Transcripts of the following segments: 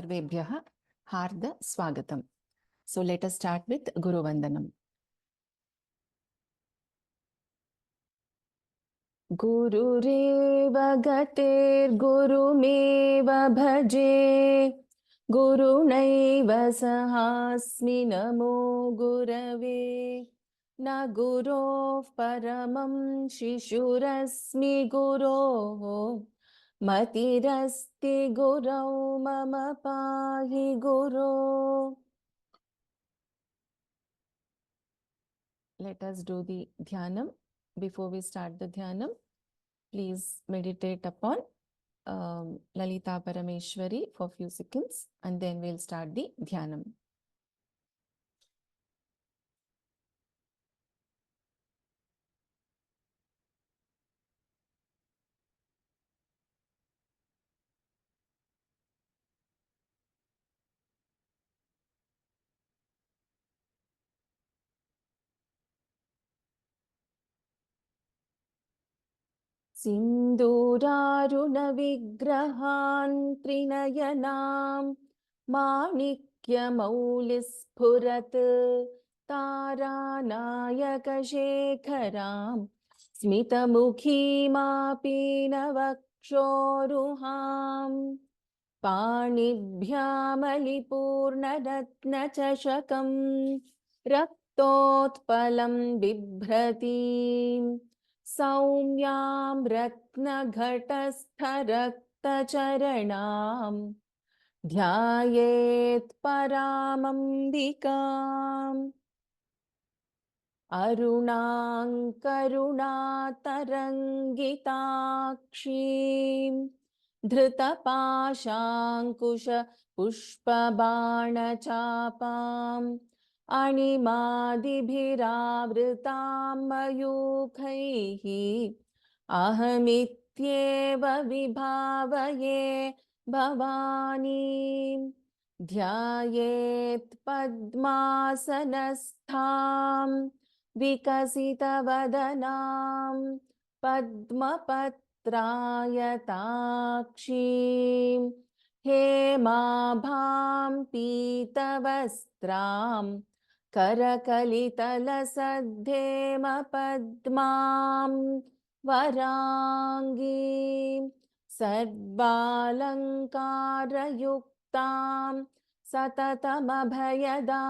सर्वेभ्यः हार्द स्वागतम्. So let us start with Guru Vandanam. Gururev gater gurumev bhaje gurunaiva sahasmi namo gurave na gurof paramam shishurasmi guroh matirasti gurau mama pahi guru. Let us do the dhyanam. Before we start the dhyanam, please meditate upon Lalita Parameshwari for few seconds and then we'll start the dhyanam. सिन्दूरारुणविग्रहान् त्रिनयनां माणिक्यमौलिस्फुरत् तारानायकशेखरां स्मितमुखीमापीनवक्षोरुहाम् पाणिभ्यामलिपूर्णरत्नचषकं रक्तोत्पलं बिभ्रतीम् सौम्यां रत्नघटस्थरक्तचरणां ध्यायेत् परामम्बिकाम् अरुणाङ्करुणातरङ्गिताक्षीं धृतपाशाङ्कुशपुष्पबाणचापाम् अणिमादिभिरावृतां मयूखैः अहमित्येव विभावये भवानीं ध्यायेत् पद्मासनस्थां विकसितवदनां पद्मपत्रायताक्षीं हेमाभां पीतवस्त्रां करकलितलसद्धेमपद्मां वराङ्गीं सर्वालङ्कारयुक्तां सततमभयदां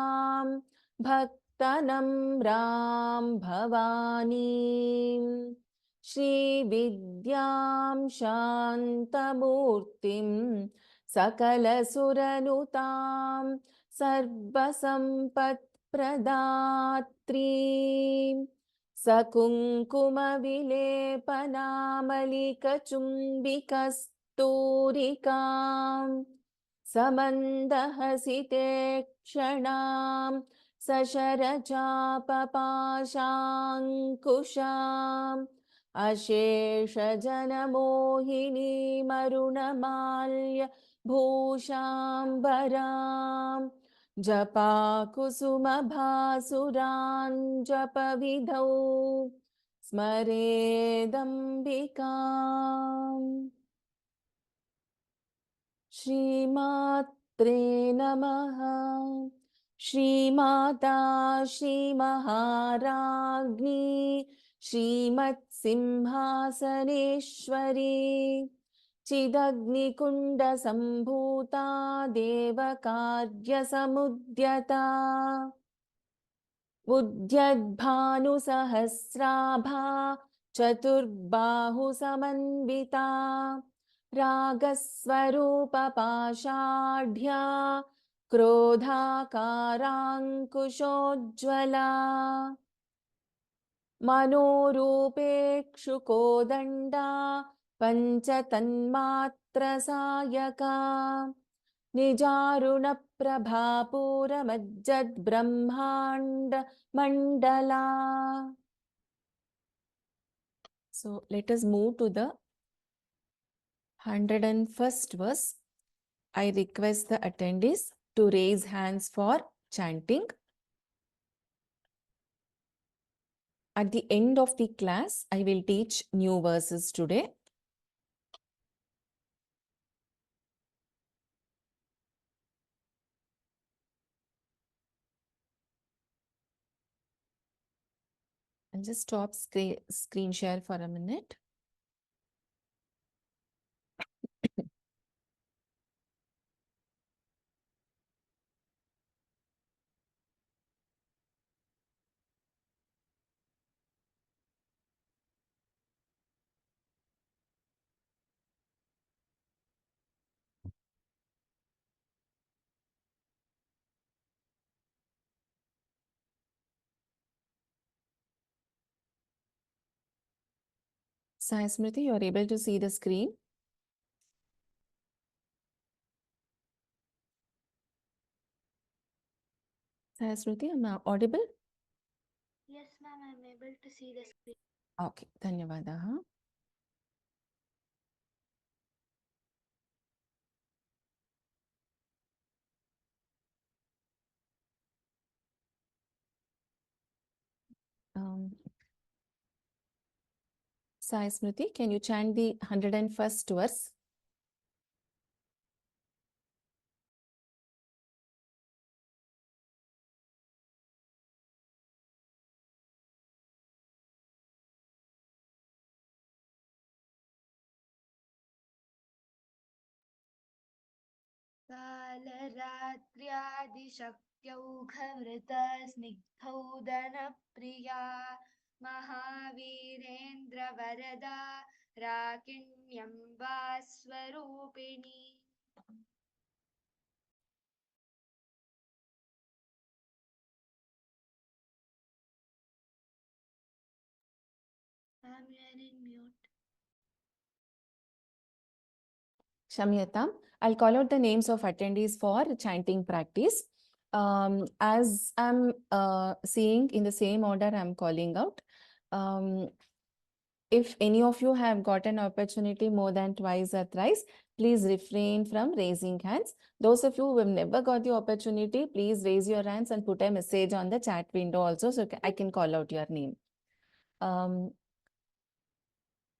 भक्तनम्रां भवानीं श्रीविद्यां शान्तमूर्तिं सकलसुरनुतां सर्वसम्पत्प्रदात्रीं सकुङ्कुमविलेपनामलिकचुम्बिकस्तूरिकां समन्दहसिते क्षणां सशरचापपाशाङ्कुशाम् अशेषजनमोहिनीमरुणमाल्य भूषाम्बरां जपाकुसुमभासुरान् जपविधौ स्मरेदम्बिकाम्. श्रीमात्रे नमः. श्रीमाता श्रीमहाराज्ञी श्रीमत्सिंहासनेश्वरी चिदग्निकुण्डसम्भूता देवकार्यसमुद्यता उद्यद्भानुसहस्राभा चतुर्बाहुसमन्विता रागस्वरूपपाषाढ्या क्रोधाकाराङ्कुशोज्ज्वला मनोरूपेक्षुकोदण्डा पञ्चतन्मात्रसायका निजारुणप्रभापूरमज्जद्ब्रह्माण्डमण्डला. So let us move to the 101st verse. I request the attendees to raise hands for chanting. At the end of the class, I will teach new verses today. I'll just stop screen share for a minute. Sai Smriti, you're able to see the screen? Sai Smriti, am I audible? Yes, ma'am, I'm able to see the screen. Okay, Dhanyavadaha. Sai Smriti, can you chant the 101st verse? कालरात्र्यादिशक्त्यौघवृतस्निग्धौदनप्रिया महावीरेन्द्रवरदा राकिण्यम्बा स्वरूपिणी. Ma'am, you are in mute. Shamyatam, I'll call out the names of attendees for chanting practice. As I'm seeing in the same order, I'm calling out. If any of you have got an opportunity more than twice or thrice, please refrain from raising hands. Those of you who have never got the opportunity, please raise your hands and put a message on the chat window also, so I can call out your name.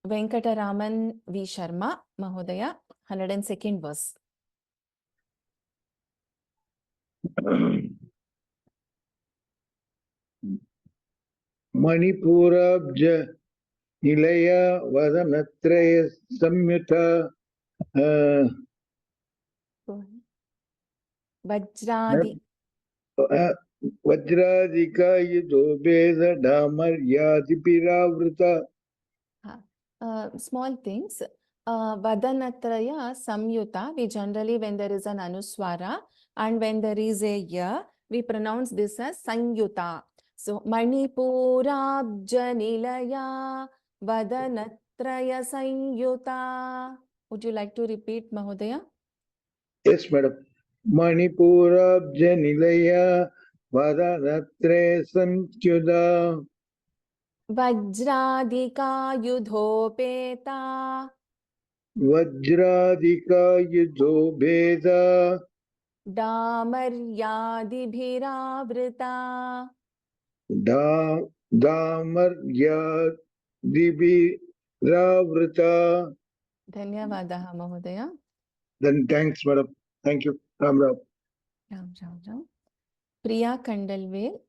Venkataraman V. Sharma, Mahodaya, 102nd verse. Manipurabja Nilaya Vadanatraya Samyuta Vajradi. Vajradika Yudobeda Damar Yadipiravrita. Small things. Vadanatraya Samyuta, we generally, when there is an Anuswara and when there is a Ya, we pronounce this as Sanyuta. So, Manipurabja Nilaya Vadanatraya Sanyuta. Would you like to repeat, Mahodaya? Yes, madam. Manipurabja Nilaya Vadanatraya Samyuta. Vajradika Yudhopeta. Vajradika Yudobeda Damaryadibhiravrita. Damaryadibhiravrita. Dhanyavadaha, Mahodaya. Then thanks, madam. Thank you. Ram Ram. Ram. Priya Kandalve.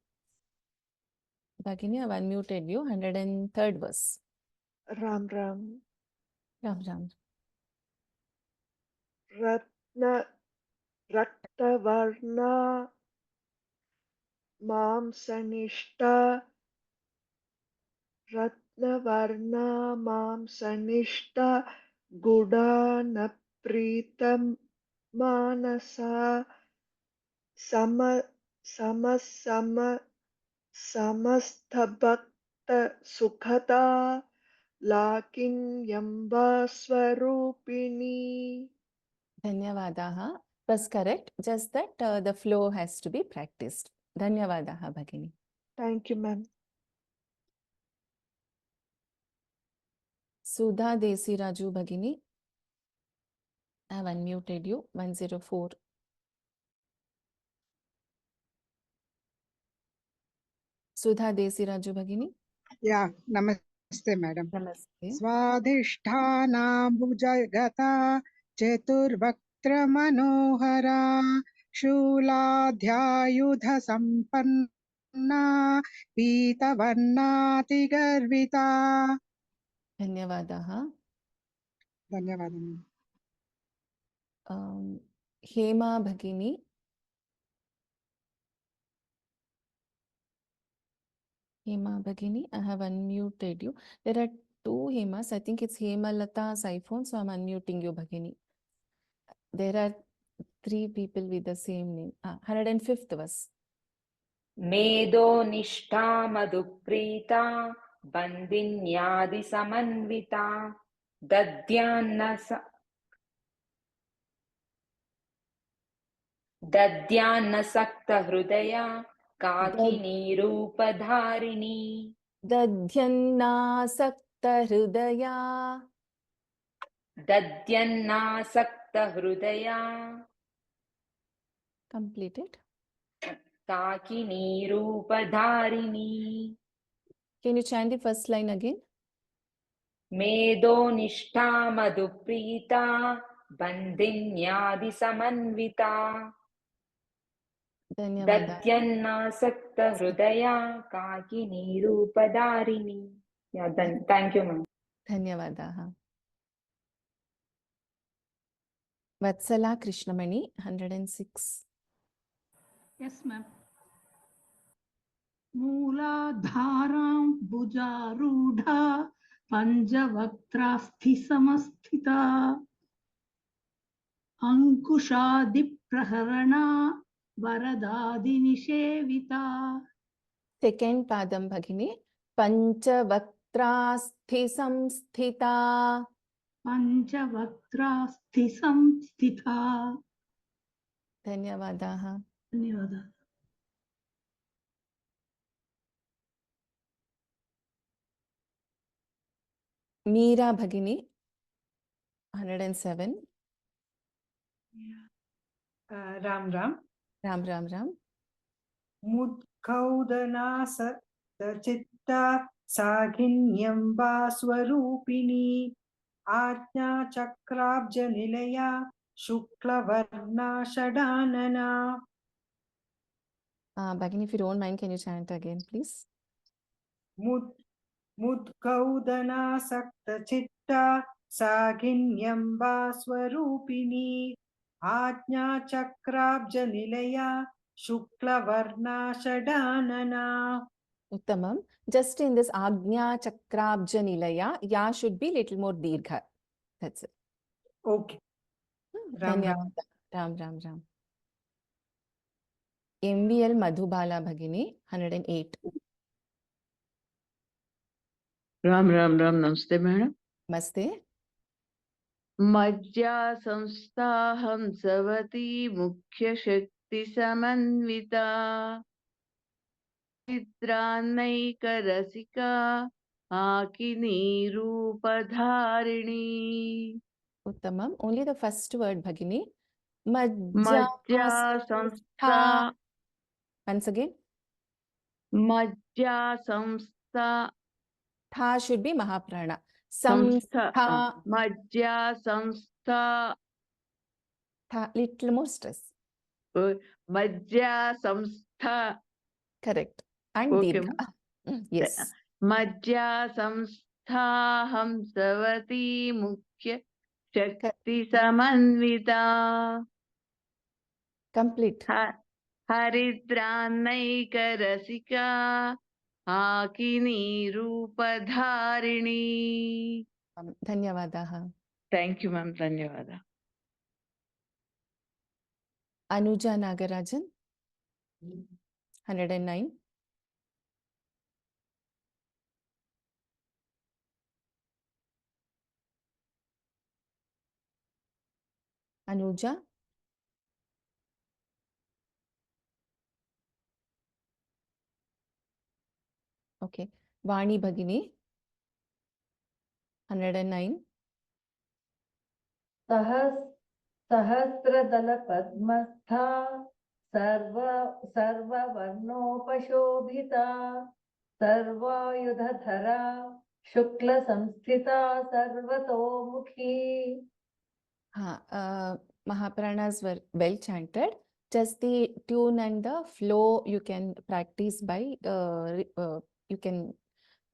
Bhagini, I've unmuted you. 103rd verse. Ram Ram. Ram. Ratna Raktavarna Mamsanishta Ratnavarna Mamsanishta Gudana Pritam Manasa Samastabhakta Sukhata Lakinyamba Swarupini. Dhanyavadaha. Was correct. Just that the flow has to be practiced. Dhanyavadaha, Bhagini. Thank you, ma'am. Sudha Desi Raju, Bhagini. I have unmuted you. 104. Sudha Desi Raju, Bhagini. Yeah, namaste, madam. Namaste. Swadhisthanaambujagata Cheturvaktra Manohara Shuladhyayudha Sampanna ना पीतवर्णातिगर्विता। धन्यवादः। धन्यवादः। हेमा भगिनी, Hema Bhagini, I have unmuted you. There are two Hemas. I think it's Hemalata's iPhone, so I'm unmuting you, Bhagini. There are three people with the same name. 105th was. मेदो निष्ठा मधुप्रीता बन्दिन्यादि समन्विता दद्यान्न हृदया काकिनी रूपधारिणी दद्यन्नासक्त हृदया Completed. काकिनी रूपधारिणी. Can you chant the first line again? मेदो निष्ठा मधुप्रीता बन्दिन्यादि समन्विता Dhanyavada. दद्यन्नासक्त हृदया काकिनी रूपधारिणी. Yeah, then thank you, ma'am. Dhanyavadaha. Vatsala Krishnamani, 106. Yes, ma'am. मूलाधारां भुजारूढा पञ्चवक्त्रास्थि समस्थिता अंकुशादिप्रहरणा वरदादिनिषेविता. Second Padam Bhagini, Panchavaktrasthi Samsthita. पञ्चवक्त्रास्थि संस्थिता. Dhanyavadaha. धन्यवादः. Meera Bhagini, 107. Ram Ram. Ram Ram Ram. Mudgaudanasa Saginyam Baswarupini Ajna Chakrabja Nilaya Shuklavarna Shadanana. Bhagini, if you don't mind, can you chant again, please? Mudgaudanasa Chitta Saginyam Baswarupini Ajna Chakrabja Nilaya Shuklavarna Shadanana. Uttamam. Just in this Agnya Chakrabja Nilaya, Ya should be little more Dirgha. That's it. Okay. Ram Ram. Dhanyavada. Ram Ram Ram. MVL Madhubala Bhagini, 108. Ram Ram Ram नमस्ते madam. Namaste. मज्जा संस्था हंसवती मुख्य शक्ति समन्विता चित्रान्नैक रसिका आकिनी रूपधारिणी. Uttamam. Only the first word, Bhagini. मज्जा संस्था. Once again. मज्जा संस्था. Tha should be Mahaprana. संस्था. Samstha. मज्जा संस्था. Tha, little more stress. मज्जा संस्था. Correct. And Okay. Dirgha. Yes. मज्जा संस्था हंसवती मुख्य शक्ति समन्विता Complete. हरिद्रान्नैक रसिका आकिनी रूपधारिणी. Dhanyavadaha. Thank you, ma'am. धन्यवाद. Anuja Nagarajan, 109. Anuja. Okay. Vani Bhagini, 109. सहस्रदलपद्मस्था सर्ववर्णोपशोभिता सर्वायुधधरा शुक्लसंस्थिता सर्वतोमुखी. Mahapranas were well chanted. Just the tune and the flow you can practice by you can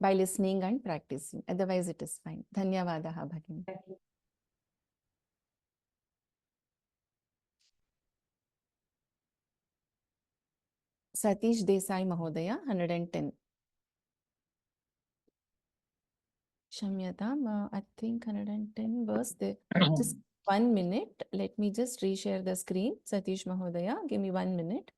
by listening and practicing. Otherwise, it is fine. Dhanyavadaha Bhagini. Satish Desai Mahodaya, 110. Shamyatam, I think 110 verse there. Just 1 minute. Let me just reshare the screen. Satish Mahodaya, give me 1 minute.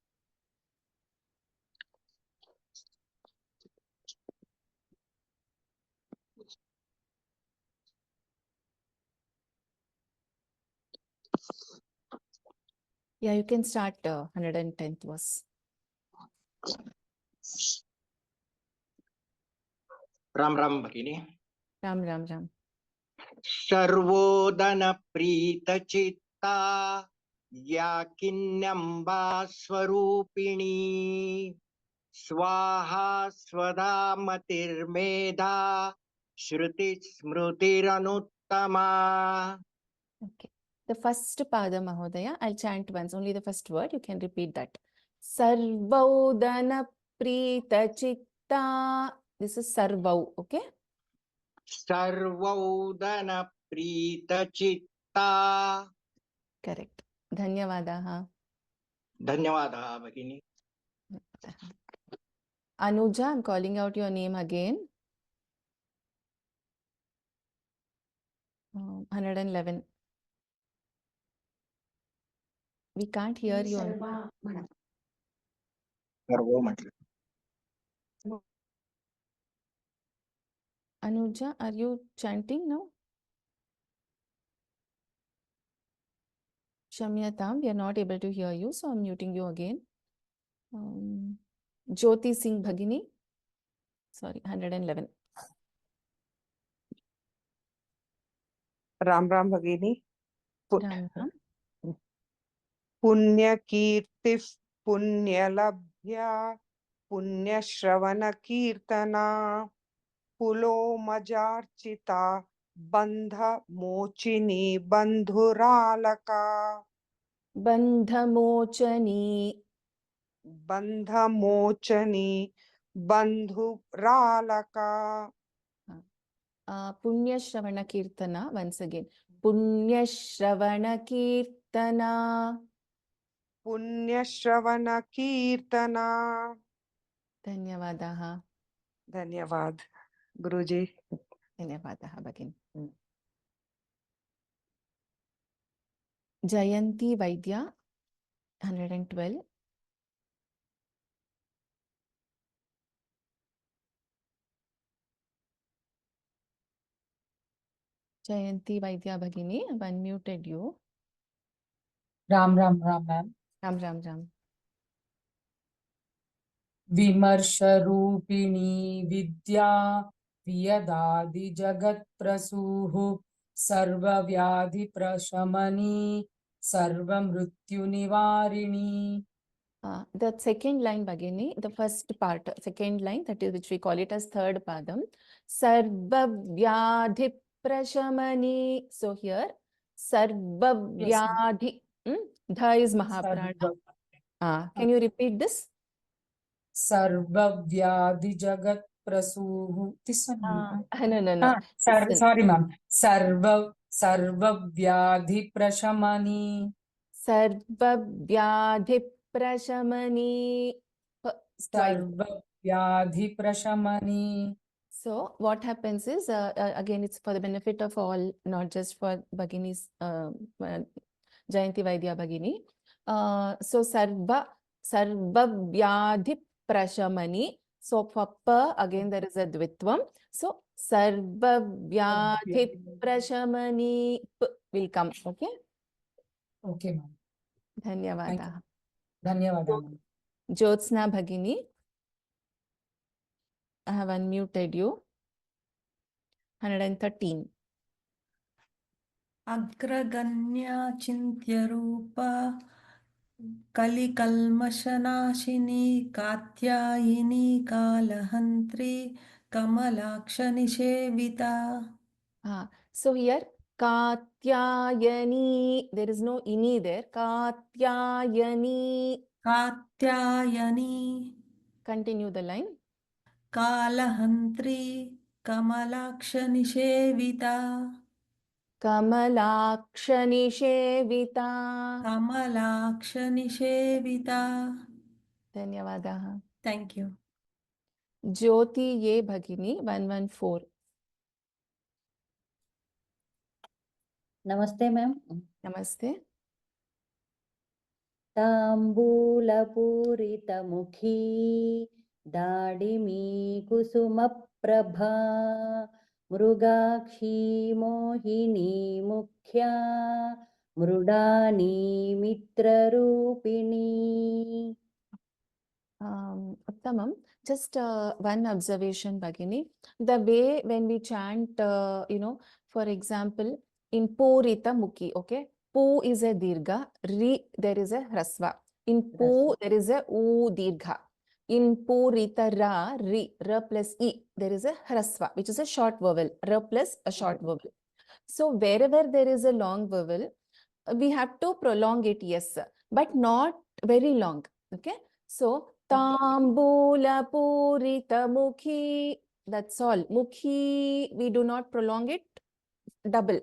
Yeah, you can start 110th verse. Ram Ram भगिनी. Ram Ram Ram. सर्वोदन प्रीत चित्ता या किन्यम्बा स्वरूपिणी स्वाहा स्वधा मतिर्मेधा श्रुति स्मृतिरनुत्तमा. Okay. The first pada Mahodaya, I'll chant once, only the first word, you can repeat that. Sarvaudana Prita Chitta. This is Sarvau, okay? सर्वोदन प्रीत चित्ता. Correct. Dhanyavadaha. धन्यवादः भगिनी. Anuja, I'm calling out your name again. 111. We can't hear you. सर्व म्हटलं. Anuja, are you chanting now? Shamyatam, we are not able to hear you, so I'm muting you again. Jyoti Singh Bhagini. Sorry, 111. Ram Ram भगिनी. Ram Ram. पुण्यकीर्तिः पुण्यलभ्या पुण्यश्रवणकीर्तना पुलोमजार्चिता बन्धमोचिनी बन्धुरालका. Bandhamochani. बन्धमोचनी बन्धुरालका. Punya Shravana Kirtana, once again. Punya Shravana Kirtana. पुण्यश्रवणकीर्तना. Dhanyavadaha. धन्यवाद guruji. Dhanyavadaha Bhagini. Jayanti Vaidya, 112. Jayanti Vaidya Bhagini, I've unmuted you. Ram Ram Ram Ram. Ram Ram Ram. विमर्शरूपिणी Vidya वियदादि जगत्प्रसूः सर्वव्याधिप्रशमनी सर्वमृत्युनिवारिणी. The second line Bhagini, the first part, second line, that is which we call it as third padam. Sarvavyadhi prashamani. So here, Sarvavyadhi. Dha is Mahaprana. Can you repeat this? Sarvavyadhi jagatprasuhu. This one. No. Sorry, ma'am. Sarvavyadhi prashamani. Sarvavyadhi prashamani. Sarvavyadhi prashamani. So what happens is, again, it's for the benefit of all, not just for Bhagini's, Jayanti Vaidya Bhagini. So Sarvavyadhi prashamani. So for pa, again, there is a dvitvam. So Sarvavyadhi prashamani will come. Okay? Okay, ma'am. Dhanyavadaha. Dhanyavadaha. Jyotsna Bhagini. I have unmuted you. 113. Agraganya Chintyarupa Kalikalmashanashini Katyayini Kalahantri Kamalaksha Nishevita. So here, Katyayani. There is no ini there. Katyayani. Katyayani Continue the line. कालहन्त्री कमलाक्षनिषेविता Kamalakshanishevita. कमलाक्षनिषेविता Dhanyavadaha. Thank you. Jyoti Ye Bhagini 114. नमस्ते ma'am. Namaste. ताम्बूलपूरितमुखी दाडिमी कुसुमप्रभा Mrigakshi मोहिनी मुख्या Mridani मित्ररूपिणी. Uttamam, just one observation, Bhagini. The way when we chant, for example, in Purita Mukhi, okay? Pu is a dirgha, ri there is a hrasva. In pu there is a u dirgha. In Purita ra, ri, ra plus e, there is a hrasva, which is a short vowel, ra plus a short vowel. So wherever there is a long vowel, we have to prolong it, yes, but not very long, okay? So, Tambula Purita Mukhi, that's all. Mukhi, we do not prolong it, double.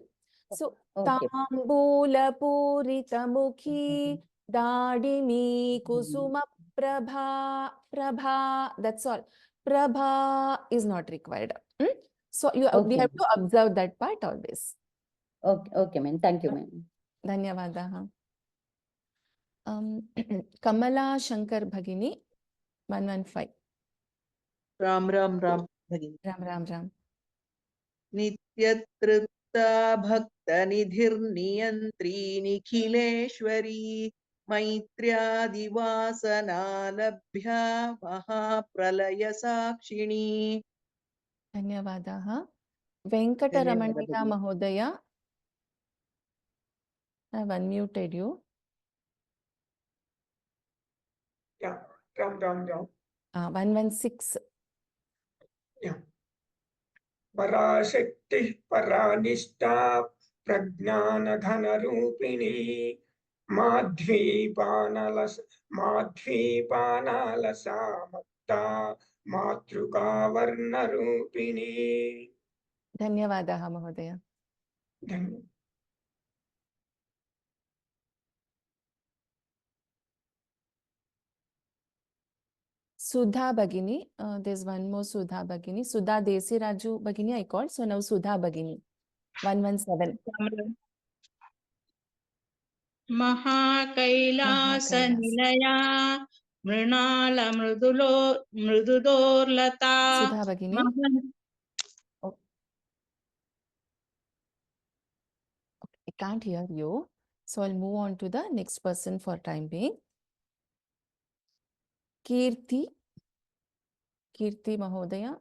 So, Okay. Tambula Purita Mukhi, Dadimi Kusuma Prabha, Prabha, that's all. Prabha is not required. So, we Okay. have to observe that part always. Okay, ma'am. Thank you, ma'am. Dhanyavadaha. Kamala Shankar Bhagini 115. Ram Ram Ram भगिनी. Ram Ram Ram. नित्यतृप्ता भक्तनिधिर्नियन्त्री निखिलेश्वरी मैत्र्यादिवासना लभ्या महाप्रलयसाक्षिणी. Dhanyavadaha. धन्यवाद Venkataramanila भगिनी. Mahodaya. I have unmuted you. Yeah. Ram. 116. Yeah. Parashakti परानिष्ठा प्रज्ञानघनरूपिणी माध्वीपानलसा Matta मातृकावर्णरूपिणी. Dhanyavadaha Mahodaya. धन्यवाद. Sudha Bhagini. There's one more Sudha Bhagini. Sudha Desi Raju Bhagini I called. So now Sudha Bhagini. 117. महाकैलासनिलया मृणालमृदुलोर्लता Sudha Bhagini. Oh. I can't hear you. So I'll move on to the next person for time being. Kirti Mahodaya.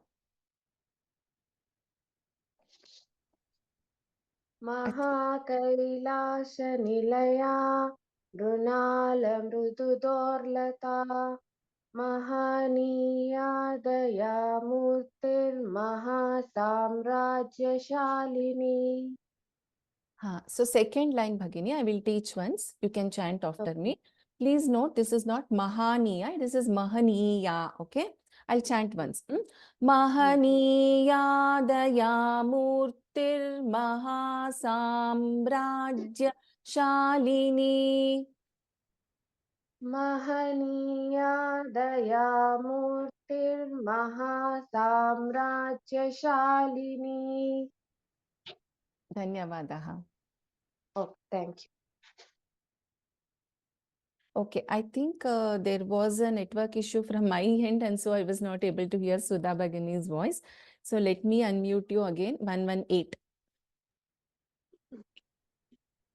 महाकैलासनिलया मृणालमृदुदोर्लता महनीया दयामूर्तिर्महासाम्राज्यशालिनी. So second line Bhagini, I will teach once. You can chant after me. Please note, this is not Mahaniya, this is Mahaniya, okay? I'll chant once. Mahaniya Dayamurtir Mahasamrajya Shalini. महनीया दयामूर्तिर्महासाम्राज्यशालिनी. Dhanyavadaha. Oh, thank you. Okay, I think there was a network issue from my end, and so I was not able to hear Sudha Bhagini's voice. So let me unmute you again. 118.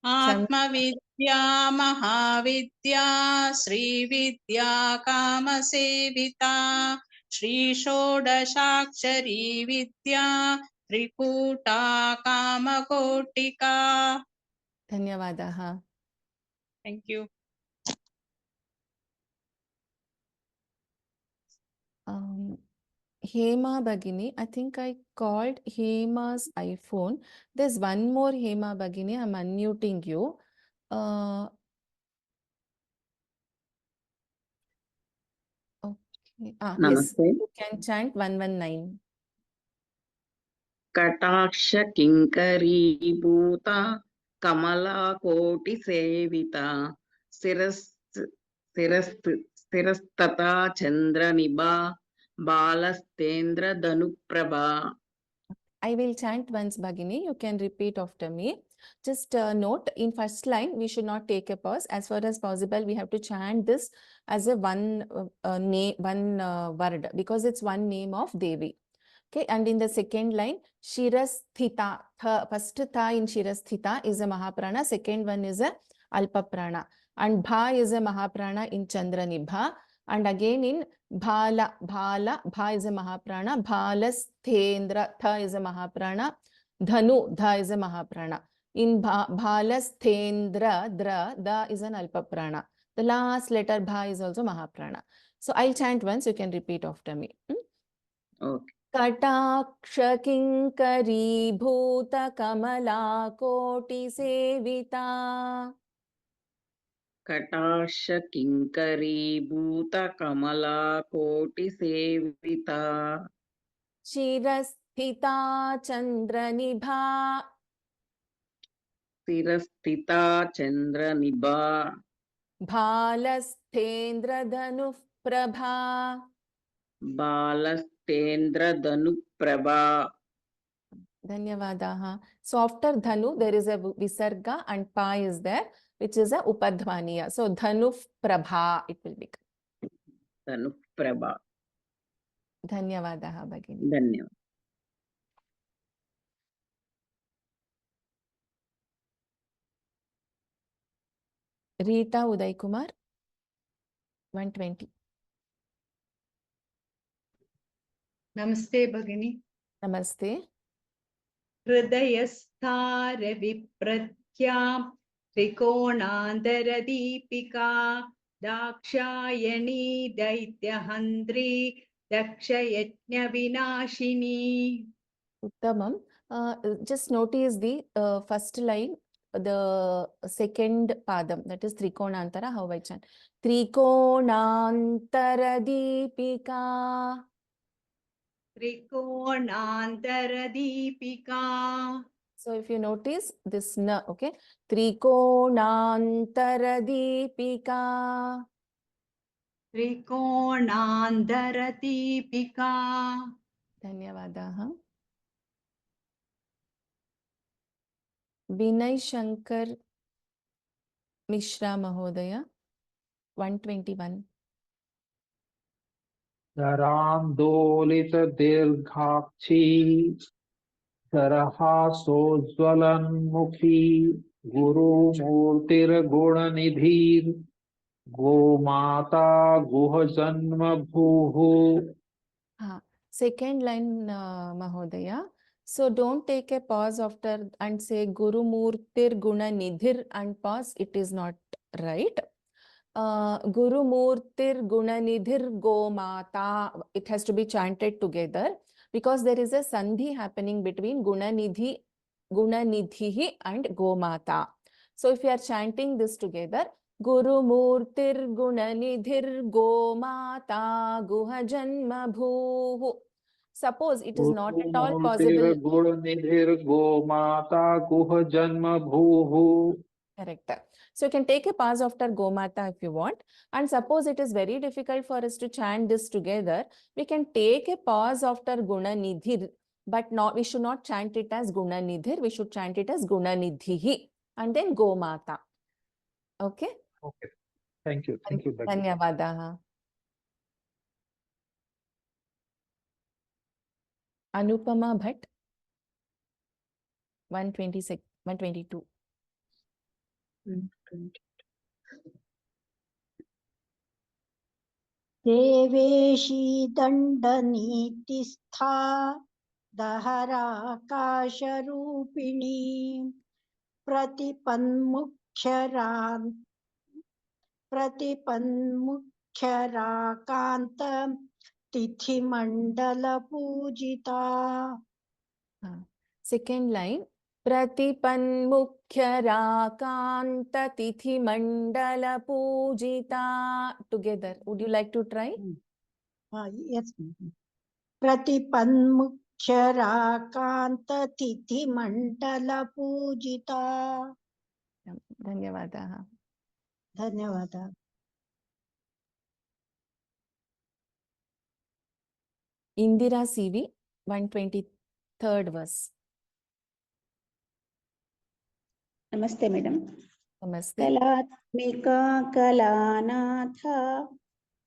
आत्मविद्या महाविद्या श्रीविद्या कामसेविता श्रीषोडशाक्षरी विद्या Trikuta कामकोटिका. Dhanyavadaha. Thank you. Hema Bagini. I think I called Hema's iPhone. There's one more Hema Bagini. I'm unmuting you. Okay. Yes, Namaste. you can chant 119. कटाक्ष किङ्करीभूता कमलाकोटि सेविता स्थिरस्तथा चन्द्रनिभा बालस्तेन्द्रधनुप्रभा. I will chant once, Bhagini. You can repeat after me. Just note, in first line, we should not take a pause. As far as possible, we have to chant this as a one word, because it's one name of Devi. Okay, and in the second line, Shirasthita, first tha in Shirasthita is a Mahaprana, second one is a Alpaprana, and Bha is a Mahaprana in Chandranibha, and again in Bha is a Mahaprana, Bhalasthendra, Tha is a Mahaprana, Dhanu, Dha is a Mahaprana. In Bhalasthendra, Dra, Da is an Alpaprana. The last letter Bha is also Mahaprana. So I'll chant once, you can repeat after me. Okay. कटाक्ष किङ्करीभूत कमला कोटि सेविता कटाक्ष किङ्करीभूत कमलाकोटि सेविता शिरस्थिता चन्द्रनिभा स्थिरस्थिता चन्द्रनिभा भालस्थेन्द्रधनुः प्रभा बालस्तेन्द्रधनुप्रभा. Dhanyavadaha. So after Dhanu, there is a Visarga and Pa is there, which is a Upadhvaniya. So Dhanu Prabha, it will become. Dhanuprabha. Dhanyavadaha, Bhagini. Dhanyavad. Rita Uday Kumar, 120. Namaste, Bhagini. Namaste. हृदयस्थारविप्रत्यां त्रिकोणान्तरदीपिका Dakshayani दैत्यहन्त्री दक्षयज्ञविनाशिनी. Uttamam. Just notice the first line, the second padam, that is Trikonantara. How I chant? Trikonantara Deepika. Trikonantara Deepika. So if you notice this na, okay? Trikonantara Deepika. Trikonantara Deepika. Dhanyavadaha. Vinay Shankar Mishra Mahodaya, 121. धरान्दोलित दीर्घाक्षी सरहासोज्ज्वलन्मुखी गुरुमूर्तिर्गुणनिधिर् गोमाता गुहजन्मभूः. Second line, Mahodaya. So don't take a pause after and say Guru Murtir Guna Nidhir and pause. It is not right. Guru Murtir Guna Nidhir Go Mata. It has to be chanted together because there is a sandhi happening between Gunanidhi and Go Mata. So if you are chanting this together, Guru Murtir Gunanidhir Go Mata Guha Janma Bhuhu. Suppose it is not at all possible. Correct. So you can take a pause after Gomata if you want. And suppose it is very difficult for us to chant this together, we can take a pause after Gunanidhir, but not, we should not chant it as Gunanidhir, we should chant it as Gunanidhihi and then Gomata. Okay? Okay. Thank you. Thank you. Dhanyavadaha. Anupama Bhatt, 126, 122. देवेशी दण्डनीतिस्था दहराकाशरूपिणी प्रतिपन्मुख्यराकान्त तिथिमण्डलपूजिता Second line. Pratipanmukhyarakantatithimandala-pujita. Together. Would you like to try? Yes. प्रतिपन्मुख्यराकान्ततिथिमण्डलपूजिता धन्यवादाः. धन्यवादः. Indira CV, 123rd verse. Namaste madam. Namaste. कलात्मिका कलानाथ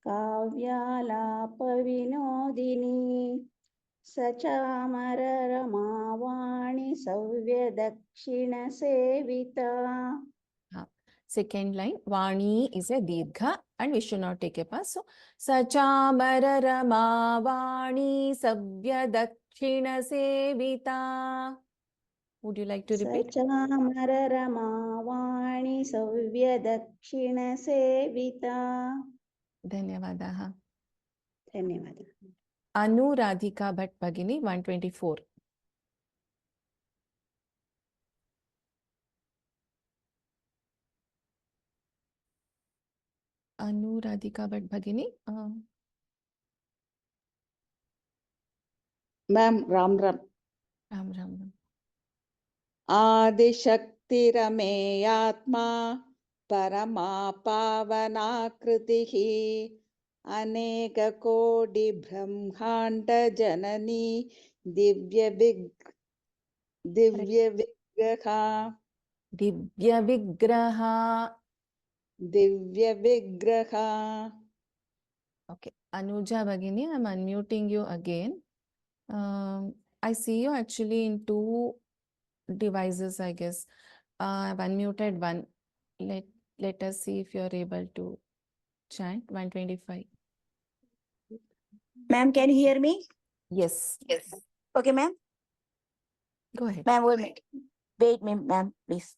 काव्यालापविनोदिनी सचामररमावाणि सव्यदक्षिणसेविता. Second line, Vani is a Dirgha and we should not take a pass. So, Sachamara Vani Savya Dakshina Sevita. Would you like to repeat? सचामररमावाणि सव्यदक्षिणसेविता. Dhanyavadaha. धन्यवादः. Anuradhika Bhatt Bhagini, 124. Anuradhika Bhatt Bhagini. Ma'am, Ram Ram. Ram Ram. आदिशक्तिरमेयात्मा परमा पावनाकृतिः अनेककोटिब्रह्माण्डजननी दिव्यविग्रहा. दिव्यविग्रहा. Okay. Anuja Bhagini, I'm unmuting you again. I see you actually in two devices, I guess. I've unmuted one. Let us see if you're able to chant 125. Ma'am, can you hear me? Yes. Yes. Okay, ma'am. Go ahead. Ma'am, wait, ma'am, please.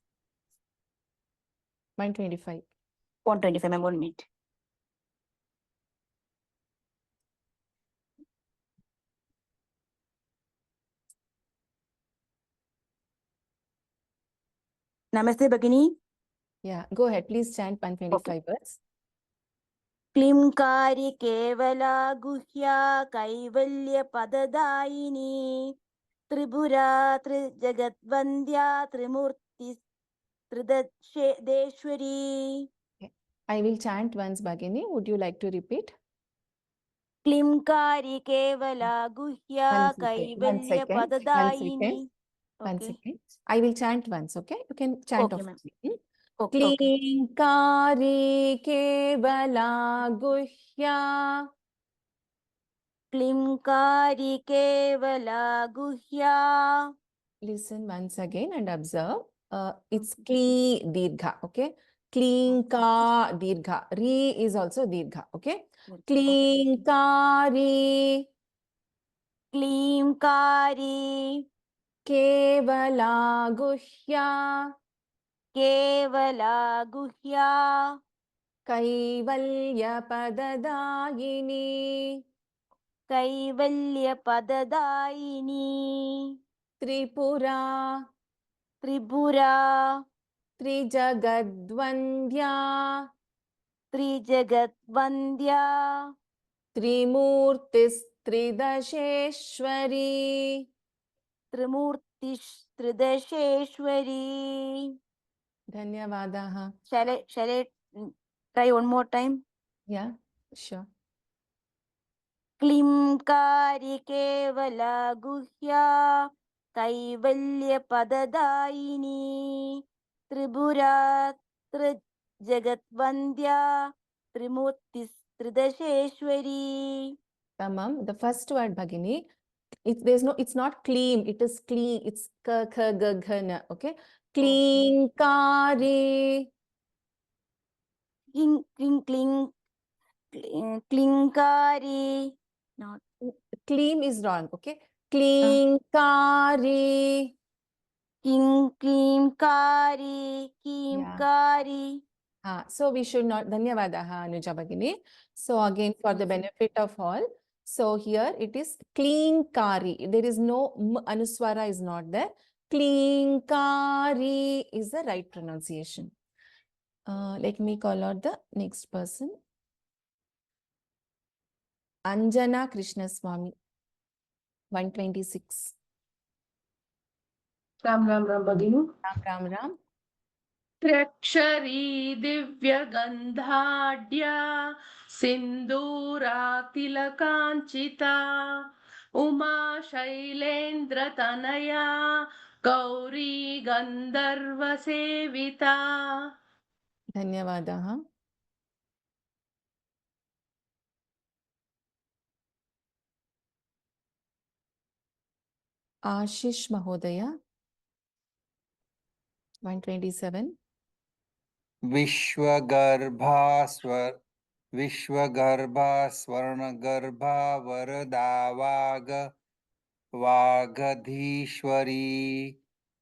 125. 125, ma'am, 1 minute. Namaste, Bhagini. Yeah, go ahead. Please chant 125 words. क्लींकारी केवला गुह्या कैवल्यपददायिनी त्रिपुरा त्रिजगद्वन्द्या त्रिमूर्ति त्रिदशेश्वरी. I will chant once, Bhagini. Would you like to repeat? क्लींकारी केवला गुह्या कैवल्यपददायिनी. One second. I will chant once, okay? You can chant Okay, off. ma'am. Klinkari kevala guhya. क्लींकारी केवला गुह्या. Listen once again and observe. It's kli dirgha, okay? Klinka dirgha. Ri is also dirgha, okay? Klinkari. क्लींकारी Kevala guhya. केवला गुह्या. Kaivalya padadayini. कैवल्यपददायिनी. Tripura. Tripura Trijagadvandya. त्रिजगद्वन्द्या. Trimurtis Tridasheshwari. त्रिमूर्तिस्त्रिदशेश्वरी. Dhanyavadaha. Shall I try one more time? Yeah, sure. क्लींकारी केवला गुह्या कैवल्यपददायिनी Tripura त्रिजगद्वन्द्या त्रिमूर्तिस्त्रिदशेश्वरी. Tamam. The first word, Bhagini, it's not clean, it is clean. It's ka kha ga gha na. Okay. Klinkari. क्लींकारी. Not Clean is wrong. Okay. Klinkari. क्लींकारी. So we should not. Dhanyavadaha, Anuja Bhagini. So again, for the benefit of all, So here it is Klinkari. There is no anuswara is not there. Klinkari is the right pronunciation. Let me call out the next person. Anjana Krishnaswamy, 126. Ram Bhagini. Ram. Trakshari Divyagandhadya Sindura Tilakanchita Uma Shailendra Tanaya Gauri Gandharva Sevita. Dhanyavadaha. Ashish Mahodaya, 127. Vishwagarbha Swarnagarbha Varadavaga Vagadhishwari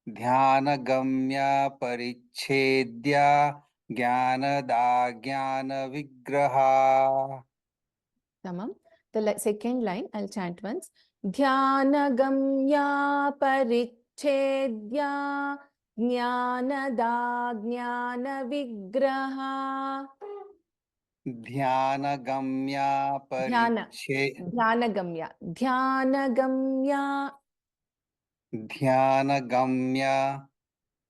Dhyanagambya Parichedya Jnanada Vigraha. Tamam. The second line I'll chant once. Dhyanagamya parichedya jnanada jnana vigraha. Dhyanagambya Dhyanagambya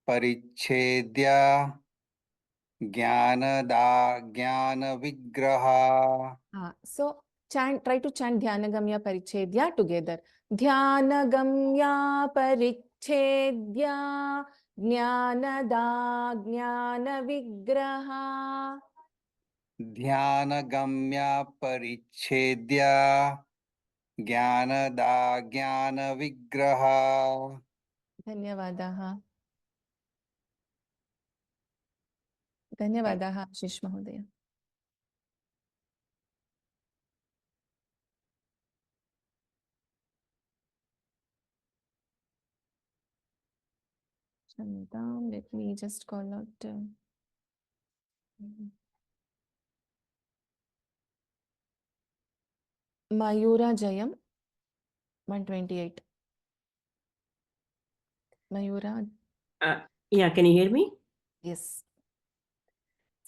Parichedya Jnana Vigraha. So try to chant Dhyanagambya Parichedya together. Dhyanagambya Parichedya Jnanada Jnana Vigraha. Dhyanagambya Parichedya Jnanada Jnana Vigraha. Dhanyavadaha. Dhanyavadaha, Ashish Mahodaya. Shantam, let me just call out. Mayura Jayam, 128. Mayura. Yeah, can you hear me? Yes.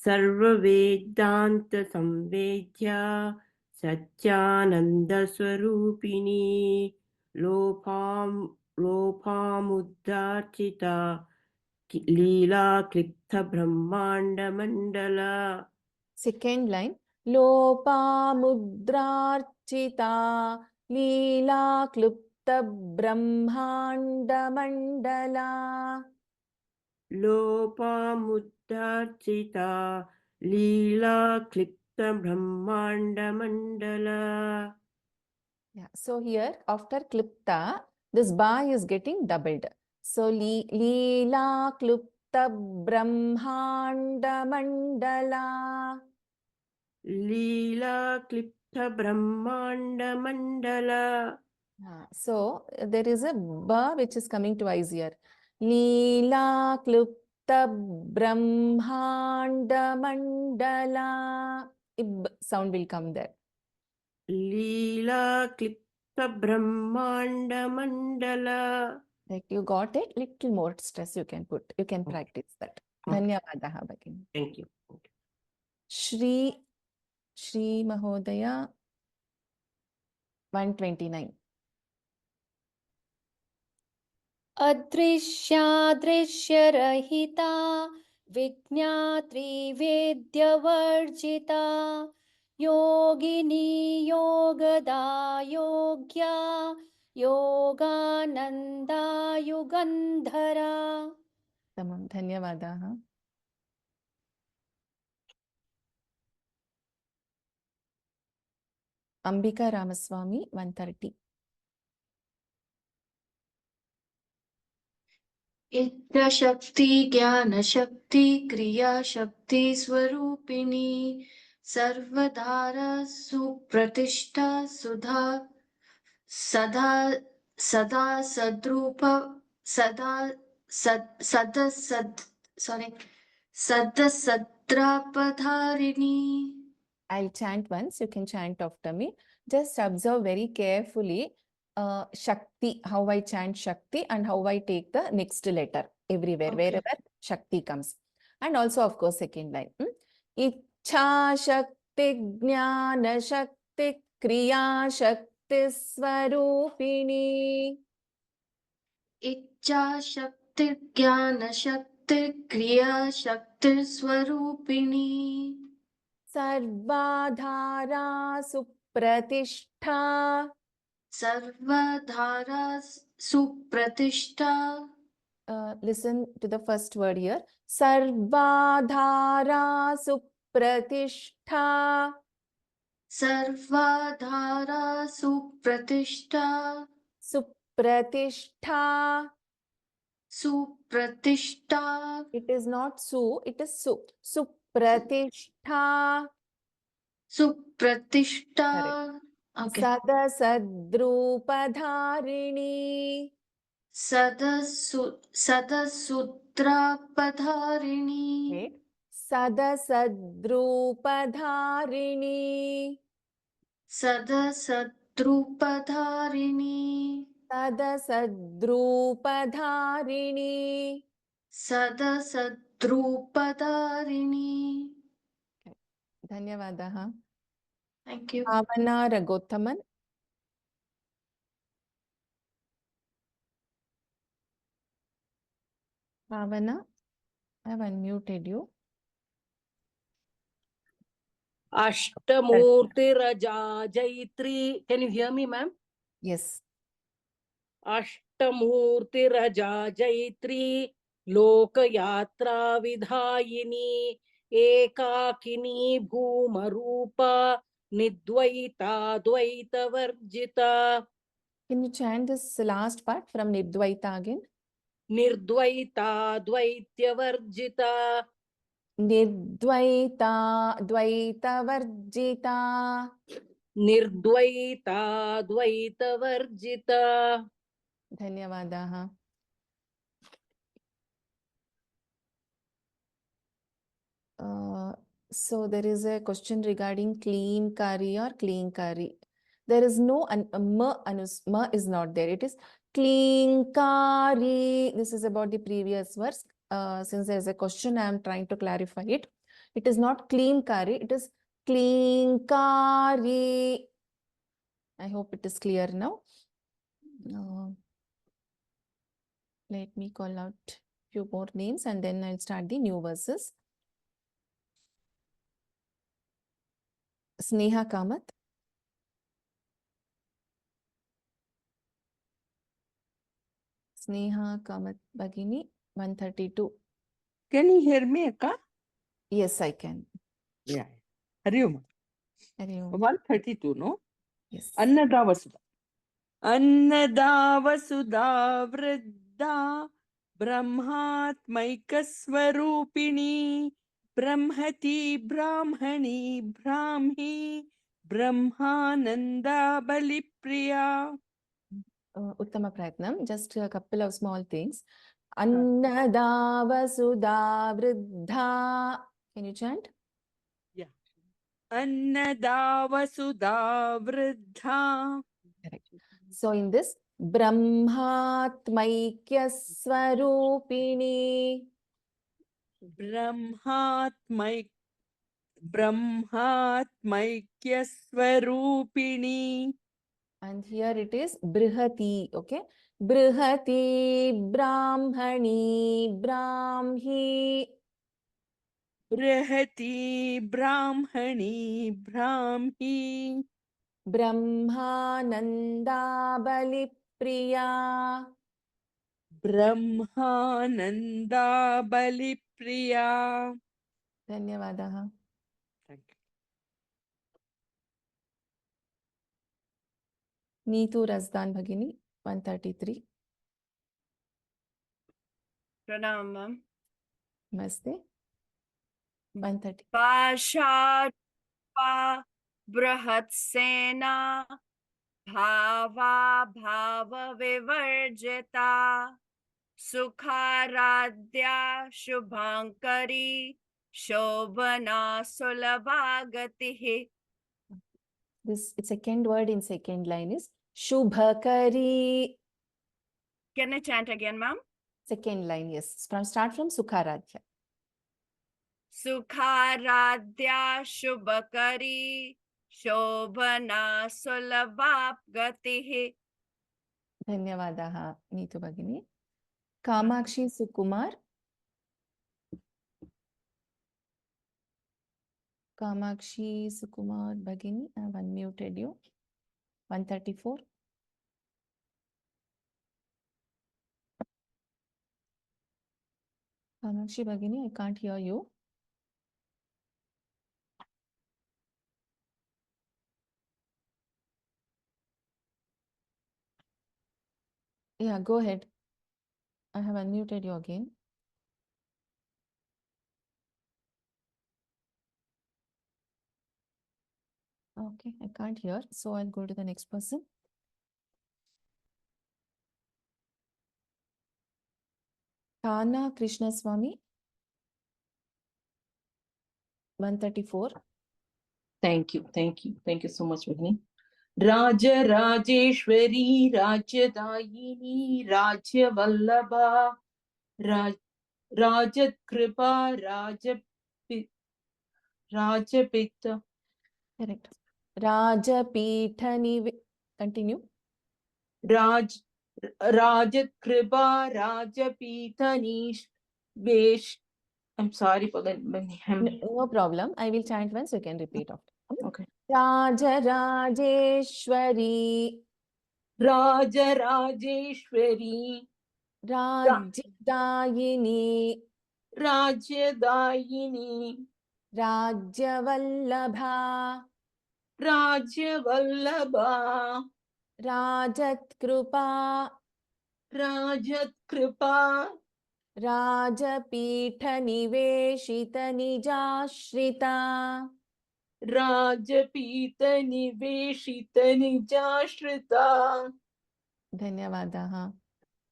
Sarva Vedanta Samvedya Satyananda Swarupini Lopamuddarchita Leela Klipta Brahmanda Mandala. Second line. Lopamuddarchita Leela Klipta Brahmanda Mandala. Lopamuddarchita Leela Klipta Brahmanda Mandala. Yeah, so here after Klipta, this ba is getting doubled. So Leela Klipta Brahmanda Mandala. Leela Klipta Brahmanda Mandala. So there is a ba which is coming twice here. Leela Klipta Brahmanda Mandala. Ib sound will come there. Leela Klipta Brahmanda Mandala. Like you got it, little more stress you can put. You can practice that. Dhanyavadaha Bhagini. Thank you. Shri Mahodaya, 129. Adrishyadrishyarahita Vijñatri Vedyavarjita Yogini Yogada Yogya Yogananda Yugandhara. Tamam, Dhanyavadaha. Ambika Ramaswamy, 130. Idya Shakti Jnana Shakti Kriya Shakti Swarupini Sarvadhara Supratishta Sudha Sada Sadrupa Sada Sadasadrapadharini. I'll chant once, you can chant after me. Just observe very carefully Shakti, how I chant Shakti and how I take the next letter everywhere, Okay. wherever Shakti comes. And also, of course, second line. Ichha Shakti Jnana Shakti Kriya Shakti Swarupini. इच्छा शक्ति ज्ञान शक्ति क्रिया शक्ति स्वरूपिणी सर्वाधारा सुप्रतिष्ठा सर्वधारा सुप्रतिष्ठा listen to the first word here. Sarvadhara supratishtha. सर्वधारा सुप्रतिष्ठा Supratishtha. सुप्रतिष्ठा It is not su, it is su. Supratishtha. सुप्रतिष्ठा Okay. Sadasadrupadharini. सदसूत्रापधारिणी Wait. Sadasadrupadharini. सदसद्रूपधारिणी Sadasadrupadharini. सदसद्रूपधारिणी Dhanyavadaha. Thank you. Bhavana Ragothaman. Bhavana, I have unmuted you. Ashtamurtiraja Jaitri. Can you hear me, ma'am? Yes. Ashtamurtiraja Jaitri Lokayatra Vidhayini Ekakini Bhumarupa Nidvaita Dvaita Varjita. Can you chant this last part from Nidvaita again? Nirdvaita Dvaitya Varjita. Nidvaita Dvaita Varjita. Nirdvaita Dvaita Varjita. Dhanyavadaha. So there is a question regarding clean kari or clean kari. There is no ma is not there. It is clean kari. This is about the previous verse. Since there is a question, I am trying to clarify it. It is not clean kari. It is clean kari. I hope it is clear now. Let me call out few more names and then I'll start the new verses. Sneha Kamath. Sneha Kamath Bagini, 132. Can you hear me, Akka? Yes, I can. Yeah. Hariom. Hariom. 132, no? Yes. Annada Vasudha. Annada Vasudha Vriddha Brahmatmaikasvarupini Brahmati Brahmani Brahmi Brahmananda Balipriya. Uttama Prayatnam. Just a couple of small things. Annada Vasudha Vriddha. Can you chant? Yeah. Annada Vasudha Vriddha. Correct. So in this, Brahmatmaikya Swarupini. Brahmatmaikya Swarupini. And here it is Brihati, okay? Brihati Brahmani Brahmi. Brihati Brahmani Brahmi. Brahmananda Balipriya. Brahmananda Balipriya. Dhanyavadaha. Thank you. Neetu Razdan Bhagini, 133. Pranam, ma'am. Namaste. 130. Pashatpa Brahatsena Bhava Bhava Vivarjita Sukharadhya Shubhankari Shobhana Sulabhagatihi. This second word in second line is Shubhakari. Can I chant again, ma'am? Second line, yes. Start from Sukharadhya. Sukharadhya Shubhakari Shobhana Sulabhap Gatihi. Dhanyavadaha, Neetu Bhagini. Kamakshi Sukumar. Kamakshi Sukumar Bhagini, I have unmuted you. 134. Kamakshi Bhagini, I can't hear you. Yeah, go ahead. I have unmuted you again. Okay, I can't hear, so I'll go to the next person. Kana Krishnaswamy. 134. Thank you so much, Vigni. Raja Rajeshwari Rajyadayini Rajya Vallabha Rajat Kripa Rajapita. Correct. Rajapithani. Continue. Rajat Kripa Rajapithani Vesh. I'm sorry for that. No problem. I will chant once, you can repeat after. Okay. Raja Rajeshwari. Raja Rajeshwari. Rajyadayini. Rajyadayini. Rajyavallabha. Rajyavallabha. Rajatkrupa. Rajatkripa. Rajapitha Niveshita Nijashrita. Rajapita Niveshita Nijashrita. Dhanyavadaha.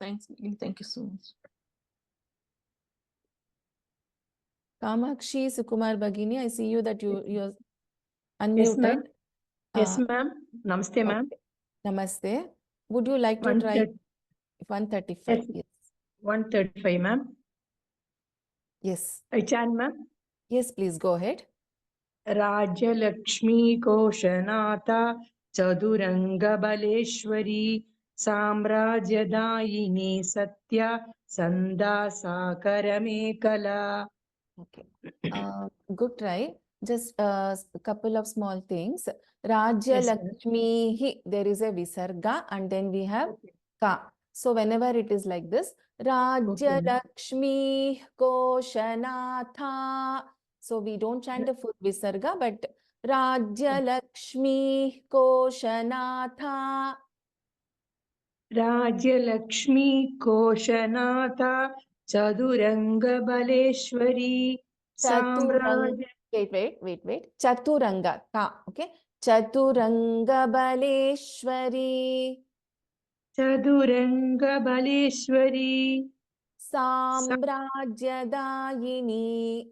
Thanks, thank you so much. Kamakshi Sukumar Bhagini, I see you that you're unmuted. Yes, ma'am. Yes, Uh, ma'am. Namaste, ma'am. Namaste. Would you like to try 135? Yes. Yes. 135, ma'am. Yes. I chant, ma'am. Yes, please go ahead. Rajalakshmi Koshanata Chaduranga Baleshwari Samrajyadayini Satya Sanda Sakaramekala. Okay. Good try. Just a couple of small things. Rajya Yes, Lakshmi, there is a Visarga and then we have Ka. So whenever it is like this, Rajya Lakshmi Koshanatha. So we don't chant the full Visarga, but Rajya Lakshmi Koshanatha. Rajalakshmi Koshanatha Chaduranga Baleshwari Samrajya. Wait. Chaturanga. Ta. Okay. Chaturanga Baleshwari. Chaduranga Baleshwari Samrajyadayini.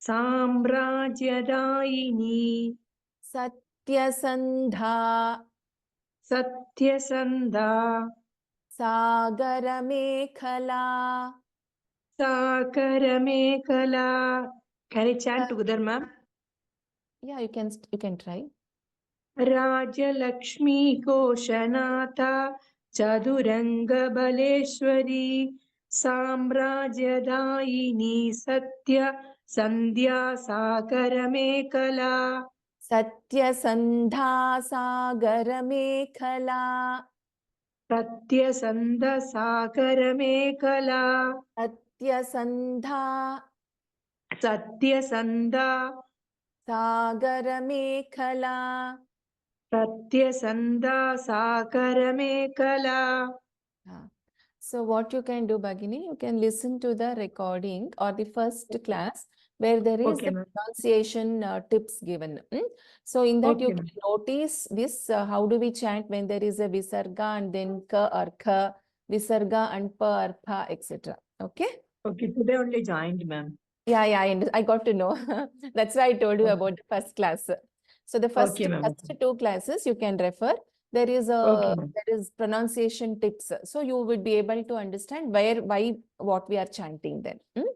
Samrajyadayini Satyasandha. Satyasandha Sagaramekhala. Sakaramekala. Can I chant together, ma'am? Yeah, you can try. Rajalakshmi Koshanatha Chaduranga Baleshwari Samrajyadayini Satya Sandhya Sakaramekala. Satyasandha Sagaramekhala. Satyasandha Sakaramekala. Satyasandha Satyasandha Sagaramekhala. Satyasandha Sakaramekala. So what you can do, Bhagini, you can listen to the recording or the first class where there is Okay, the ma'am. pronunciation tips given. So in that you Okay, can ma'am. notice this, how do we chant when there is a Visarga and then Ka or Kha, Visarga and Pa or Pha, etc. Okay? Okay, today only joined, ma'am. Yeah, I got to know. That's why I told you about the first class. So the first, Okay, ma'am. first two classes you can refer. There is Okay, ma'am. there is pronunciation tips. So you would be able to understand why, what we are chanting then. Okay.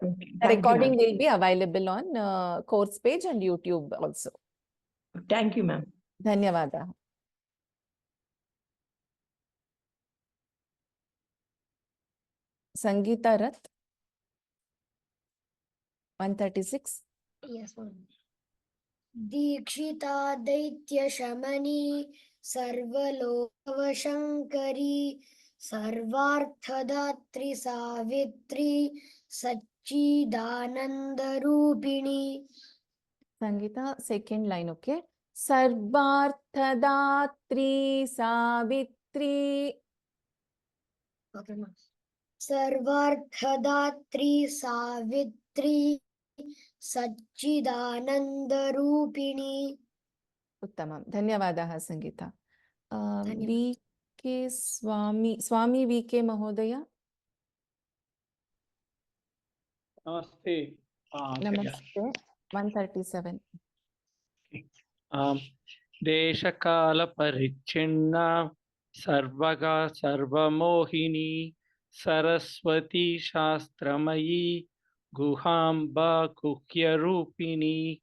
The Thank you, ma'am. recording will be available on course page and YouTube also. Thank you, ma'am. Dhanyavada. Sangeeta Rath, 136. Yes, ma'am. Dikshita दैत्यशमनी सर्वलोकवशङ्करी सर्वार्थदात्री Savitri सच्चिदानन्दरूपिणी. Sangeeta, second line, okay? Sarvarthadaत्री Savitri. Okay, ma'am. सर्वार्थदात्री Savitri सच्चिदानन्दरूपिणी. Uttamam. Dhanyavadaha, Sangeeta. Dhanyavad. VK Swami VK Mahodaya. Namaste. Namaste. 137. Deshakala parichinna sarvaga sarvamohini saraswati shastramayi guhamba kuhya rupini.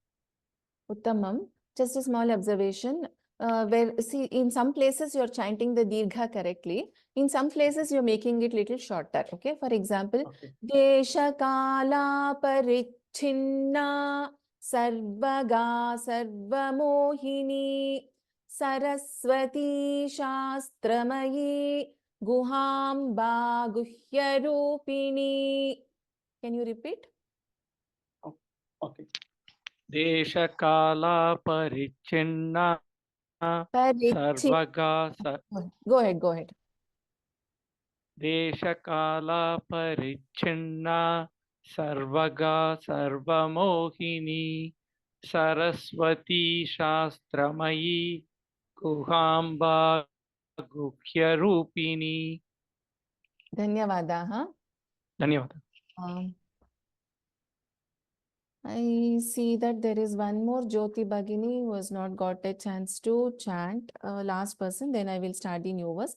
Uttamam. Just a small observation. Where, see, in some places you're chanting the dirgha correctly. In some places you're making it little shorter. Okay. For example, Deshakala parichinna sarvaga sarvamohini saraswati shastramayi guhamba guhyarupini. Can you repeat? Okay. Deshakala parichinna sarvaga Go ahead. Deshakala parichinna sarvaga sarvamohini saraswati shastramayi guhamba guhya rupini. Dhanyavadaha. Dhanyawad. I see that there is one more Jyoti Bhagini who has not got a chance to chant. Last person, then I will start the new verse.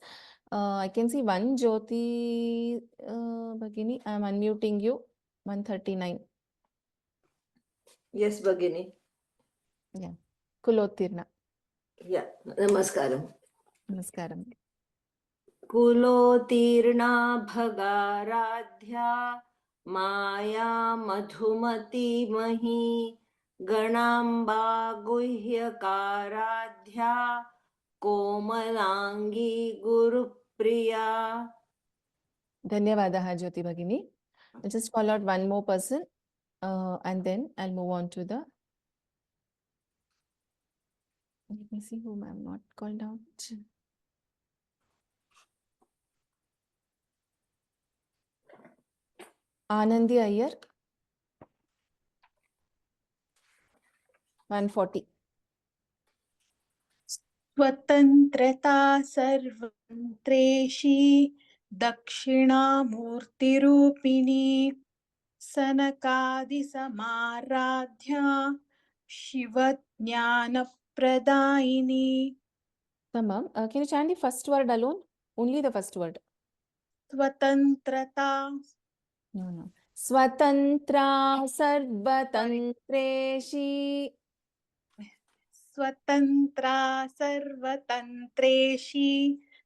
I can see one Jyoti Bhagini. I am unmuting you. 139. Yes, Bhagini. Yeah. Kulotirna. Yeah. Namaskaram. Namaskaram. Kulotirna bhagaradhya Maya madhumati mahi Ganamba guhyakaradhya Komalangi gurupriya. Dhanyavadaha, Jyoti Bhagini. I'll just call out one more person and then I'll move on to the. Let me see whom I have not called out. Anandi Iyer, 140. स्वतंत्रता सर्वतंत्रेशी दक्षिणामूर्तिरूपिणी सनकादिसमाराध्या शिवज्ञानप्रदायिनी. Tamam. Can you chant the first word alone? Only the first word. स्वतंत्रता. No. Swatantra sarvatantreshi. स्वतंत्रा सर्वतंत्रेशी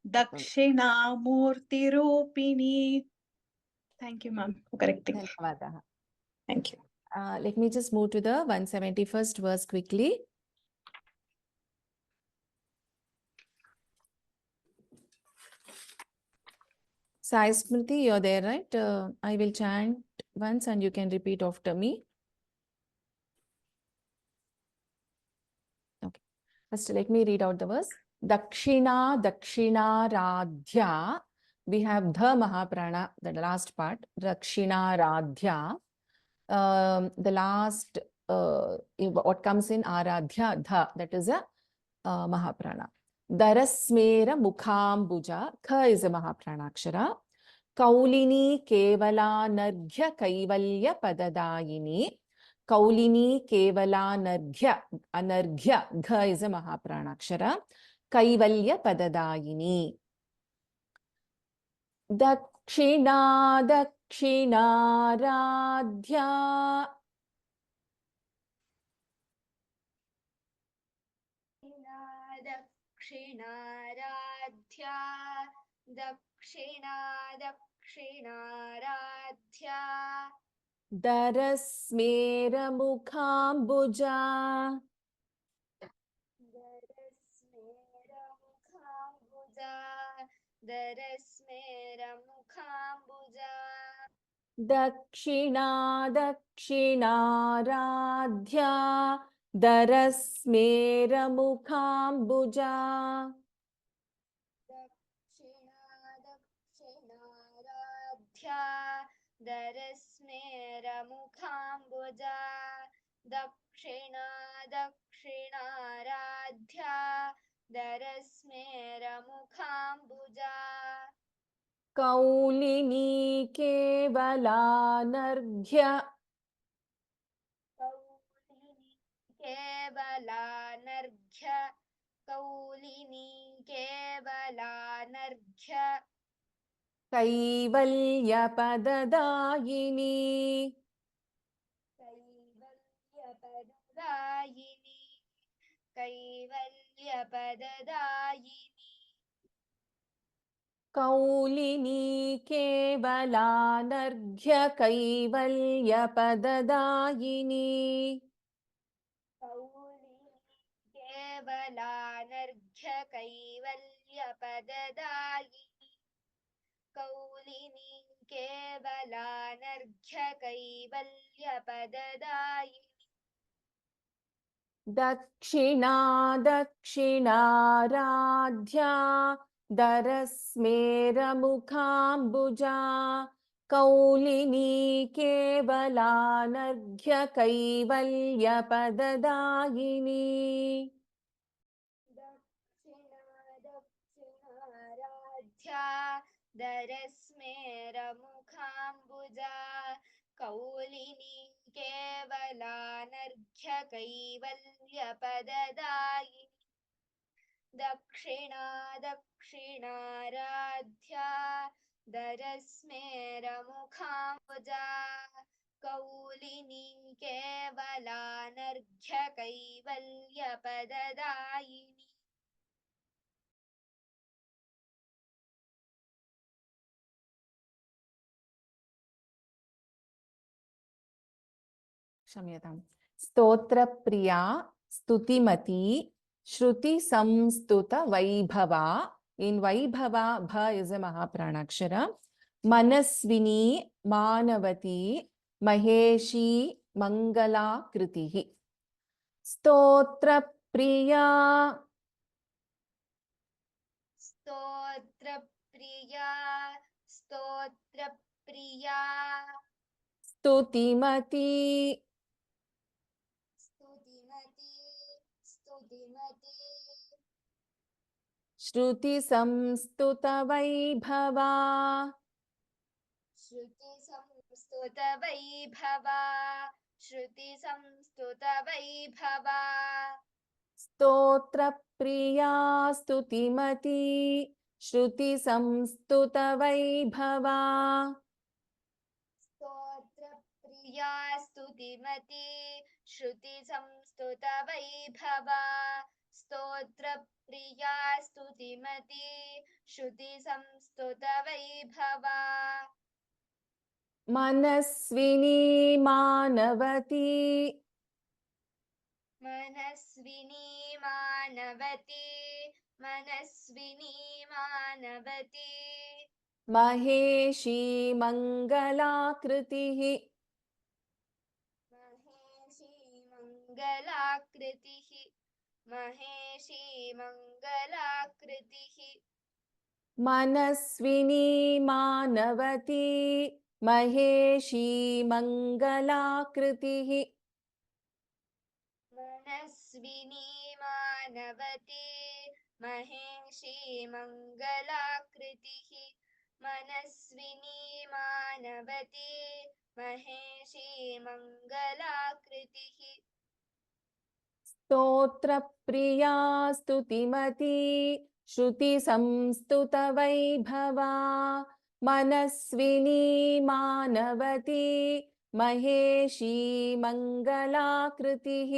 दक्षिणामूर्तिरूपिणी. Thank you, ma'am, for correcting. Dhanyavadaha. Thank you. Let me just move to the 171st verse quickly. Sai Smriti, you're there, right? I will chant once and you can repeat after me. Okay. First, let me read out the verse. Dakshina, Dakshina, Radhya. We have the Mahaprana, the last part. Dakshina, Radhya. The last, what comes in Aradhya, dha, that is a Mahaprana. Darasmera Mukhambuja, Kha is a Mahaprana Akshara. Kaulini Kevala Narghya Kaivalya Padadayini. Kaulini Kevalanarghya. Anarghya. Gha is a Mahapranakshara. Kaivalya Padadayini. Dakshina Dakshina Radhya. Dakshinaradhya, Dakshinaradhya, Darasmera Mukhambuja. Darasmera Mukhambuja, Dakshina Dakshina Radhya. Darasmera Mukhambuja. Dakshinaradhya, Darasmera Mukhambuja, Dakshinaradhya, Darasmera Mukhambuja, Kaulini Kevalanarghya. Kevalanarghya, Kaulini Kevalanarghya, Kaivalya Padadayini. Kaivalyapadadayini, Kaivalyapadadayini, Kaulini Kevalanarghya Kaivalya Padadayini. Kevalanarghya Kaivalyapadadayini, Kaulini Kevalanarghya Kaivalyapadadayini, Dakshina Dakshina Radhya. Darasmera Mukhambuja. Kaulini Kevalanarghya Kaivalya Padadayini. Dakshinaradhya, Darasmera Mukhambuja, Kaulini Kevalanarghya Kaivalyapadadayini, Dakshinaradhya, Darasmera Mukhambuja, Kaulini Kevalanarghya Kaivalyapadadayini. Shamyatam. Stotra Priya Stutimati Shruti Samstuta Vaibhava. In Vaibhava, Bha is a Mahapranakshara. Manasvini Manavati Maheshi Mangala Kritihi. Stotra Priya Stotra Priya, Stotra Priya, Stutimati Stutimati, Stutimati, Shruti Samstuta Vaibhava. Shruti Samstuta Vaibhava, Shruti Samstuta Vaibhava, Stotra Priya Stutimati Shruti Samstuta Vaibhava. Stotra Priya Stutimati, Shruti Samstuta Vaibhava, Stotra Priya Stutimati, Shruti Samstuta Vaibhava, Manasvini Manavati Manasvini Manavati, Manasvini Manavati, Maheshi Mangalakritihi. Maheshi Mangalakritihi, Maheshi Mangalakritihi, Manasvini Manavati Maheshi Mangalakritihi. Manasvini Manavati, Maheshi Mangalakritihi, Manasvini Manavati, Maheshi मङ्गलाकृतिः स्तोत्रप्रिया स्तुतिमती श्रुतिसंस्तुतवैभवा Manaswini Manvati Maheshi मङ्गलाकृतिः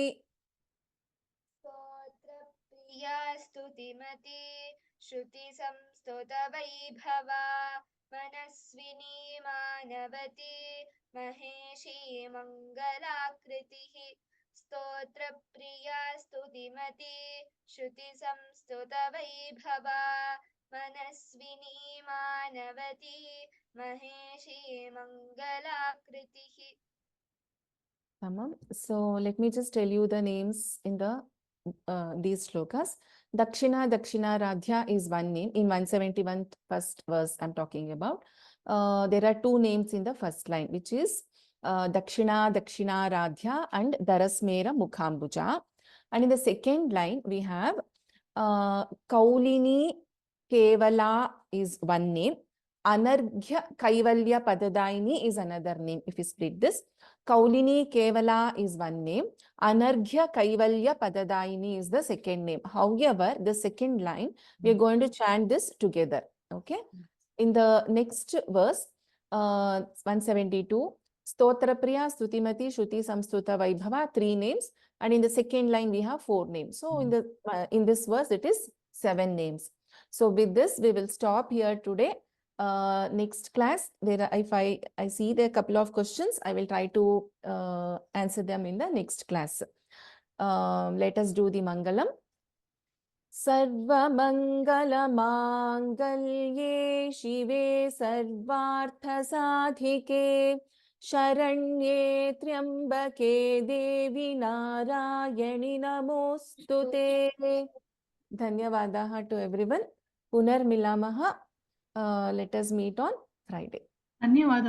स्तोत्रप्रिया स्तुतिमती श्रुतिसंस्तुतवैभवा Manaswini Manvati Maheshi मङ्गलाकृतिः स्तोत्रप्रिया स्तुतिमती श्रुतिसंस्तुतवैभवा Manaswini Manvati Maheshi मङ्गलाकृतिः Tamam. So let me just tell you the names in the these shlokas. Dakshina Radhya is one name. In 171 first verse I'm talking about. There are two names in the first line, which is Dakshina Radhya and Darasmera Mukhambuja. And in the second line we have Kaulini Kevala is one name. Anarghya Kaivalya Padadaini is another name. If you split this, Kaulini Kevala is one name. Anarghya Kaivalya Padadaini is the second name. However, the second line, we are going to chant this together. Okay. In the next verse, 172, Stotra Priya, Stutimati, Shruti, Samstuta, Vaibhava, 3 names. And in the second line, we have 4 names. So in this verse, it is 7 names. So with this, we will stop here today. Next class, if I see there are a couple of questions, I will try to answer them in the next class. Let us do the Mangalam. Sarva Mangala Mangalye Shive Sarvartha Sadhike Sharanye Triambake Devi Narayani Namostute. Dhanyavadaha to everyone. Punar Milamaha. Let us meet on Friday. ಧನ್ಯವಾದ